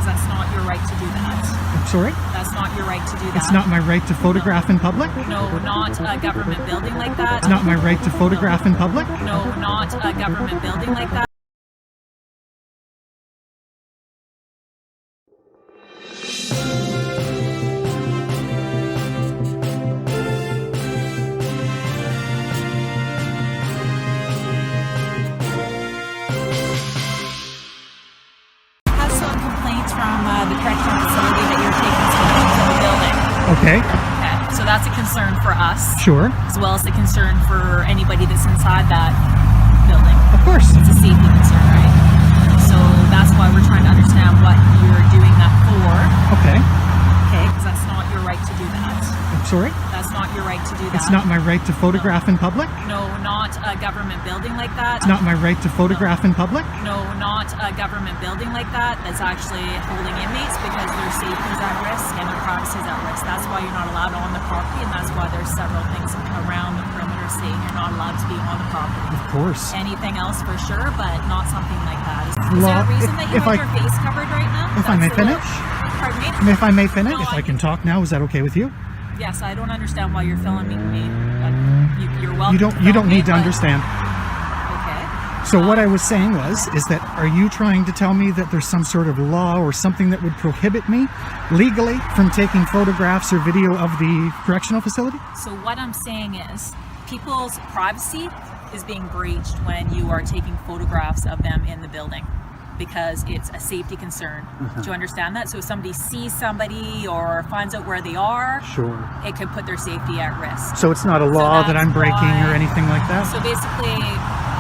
because that's not your right to do that. I'm sorry? That's not your right to do that. It's not my right to photograph in public? No, not a government building like that. It's not my right to photograph in public? No, not a government building like that. From the correctional facility that you're taking students to the building. Okay. Okay, so that's a concern for us. Sure. As well as a concern for anybody that's inside that building. Of course. It's a safety concern, right? So that's why we're trying to understand what you're doing that for. Okay. Okay, because that's not your right to do that. I'm sorry? That's not your right to do that. It's not my right to photograph in public? No, not a government building like that. It's not my right to photograph in public? No, not a government building like that that's actually holding inmates because their safety is at risk and their privacy is at risk. That's why you're not allowed on the property, and that's why there's several things around the perimeter saying you're not allowed to be on the property. Of course. Anything else for sure, but not something like that. Is there a reason that you have your face covered right now? If I may finish? Pardon me? If I may finish? No, if I can talk now, is that okay with you? Yes, I don't understand why you're filming me. You're welcome. You don't need to understand. Okay. So what I was saying is that are you trying to tell me that there's some sort of law or something that would prohibit me legally from taking photographs or video of the correctional facility? So what I'm saying is people's privacy is being breached when you are taking photographs of them in the building, because it's a safety concern. Do you understand that? So if somebody sees somebody or finds out where they are, sure, it could put their safety at risk. So it's not a law that I'm breaking or anything like that? So basically,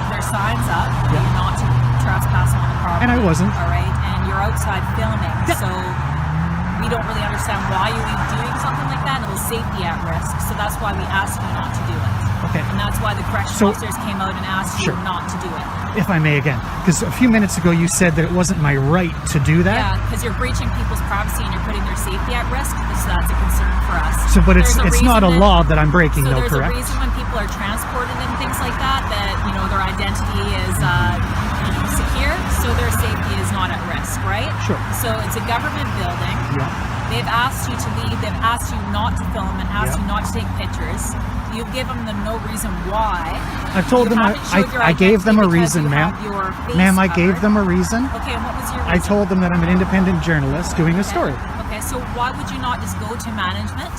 there's signs up that you're not to trespass on the property. And I wasn't. All right, and you're outside filming, so we don't really understand why you would be doing something like that. It was safety at risk, so that's why we asked you not to do it. Okay. And that's why the correctional officers came out and asked you not to do it. If I may again, because a few minutes ago you said that it wasn't my right to do that. Yeah, because you're breaching people's privacy and you're putting their safety at risk, so that's a concern for us. So, but it's not a law that I'm breaking, though, So there's correct? a reason when people are transported and things like that, their identity is secure, so their safety is not at risk, right? Sure. So it's a government building. Yeah. They've asked you to leave. They've asked you not to film and asked you not to take pictures. You've given them no reason why. I've told them I gave them a reason, ma'am. Ma'am, I gave them a reason. Okay, and what was your reason? I told them that I'm an independent journalist doing a story. Okay, so why would you not just go to management?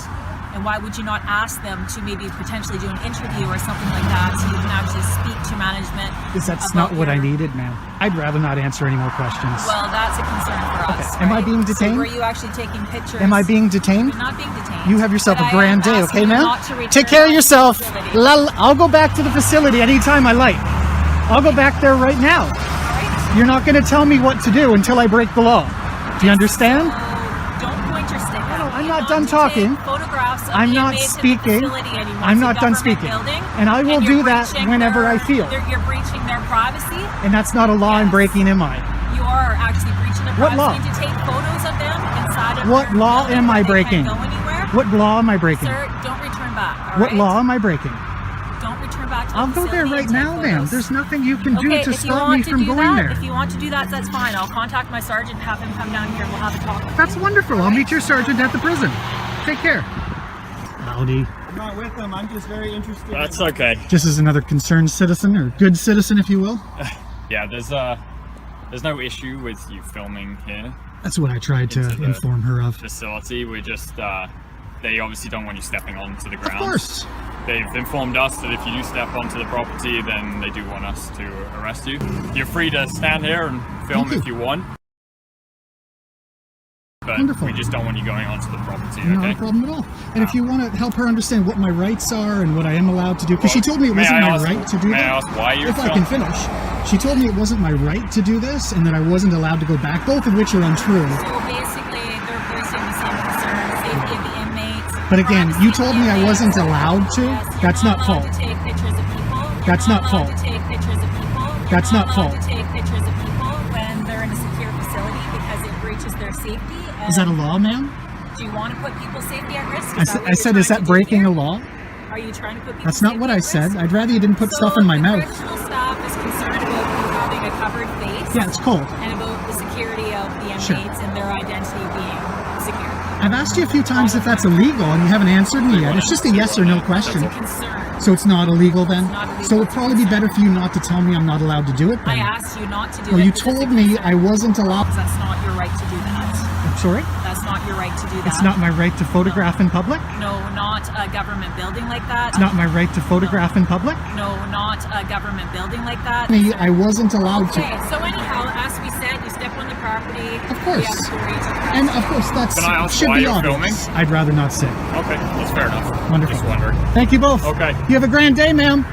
And why would you not ask them to maybe potentially do an interview or something like that so you can actually speak to management? Because that's not what I needed, ma'am. I'd rather not answer any more questions. Well, that's a concern for us. Am I being detained? So were you actually taking pictures? Am I being detained? You're not being detained. You have yourself a grand day, okay, ma'am? Take Take care of yourself. I'll go back to the facility anytime I like. I'll go back there right now. Right. You're not going to tell me what to do until I break the law. Do you understand? So don't point your stick at me. I'm not done talking. I'm not speaking. I'm not done speaking. And I will do that whenever I feel. You're breaching their privacy. And that's not a law I'm breaking, am I? You are actually breaching their privacy. What law? To take photos of them inside of What law am I breaking? Go anywhere. What law am I breaking? Sir, don't return back. All What right? law am I breaking? Don't return back to the I'll go there right now, ma'am. There's nothing you can do to stop me from going there. If you want to do that, that's fine. I'll contact my sergeant, have him come down here, and we'll have a talk. That's wonderful. I'll meet your sergeant at the prison. Take care. Howdy. I'm not with them. I'm just very interested. That's okay. Just as another concerned citizen, or good citizen, if you will. Yeah, there's no issue with you filming here. That's what I tried to inform her of. Facility, we just they obviously don't want you stepping onto the ground. Of course. They've informed us that if you do step onto the property, then they do want us to arrest you. You're free to stand here and film if you want. But Wonderful. we just don't want you going onto the property, Not okay? a problem at all. And if you want to help her understand what my rights are and what I am allowed to do, because she told me it wasn't my right to do May that. I ask why you're If I can finish. She told me it wasn't my right to do this and that I wasn't allowed to go back, both of which are untrue. So basically, they're voicing the same concern, safety of the inmates. But again, you told me I wasn't allowed to. Yes, That's not allowed fault. to take pictures of people. That's not fault. To take pictures of people. That's not allowed fault. to take pictures of people when they're in a secure facility because it breaches their safety. Is that a law, ma'am? Do you want to put people's safety at risk? I said, is that breaking a law? Are you trying to put people's That's not safety what at I risk? said. I'd rather you didn't put stuff in my mouth. Correctional staff is concerned about you having a covered face. Yeah, it's cold. And about the security of the inmates and their identity being secure. I've asked you a few times if that's illegal, and you haven't answered me yet. It's just a yes or no question. It's a concern. So it's not illegal then? It's not illegal. So it'd probably be better for you not to tell me I'm not allowed to do it I then. asked you not to do Well, it. you because it's a told me concern. I wasn't allowed. That's not your right to do that. I'm sorry? That's not your right to do that. It's not my right to photograph in public? No, not a government building like that. It's not my right to photograph in public? No, not a government building like that. Me, I wasn't allowed to. Okay, so anyhow, as we said, you step on the property. Of course. We have authority to And of course, that's Can I ask should why be you're obvious. filming? I'd rather not say. Okay, that's fair enough. Wonderful. Just wondering. Thank you both. Okay. You have a grand day, ma'am.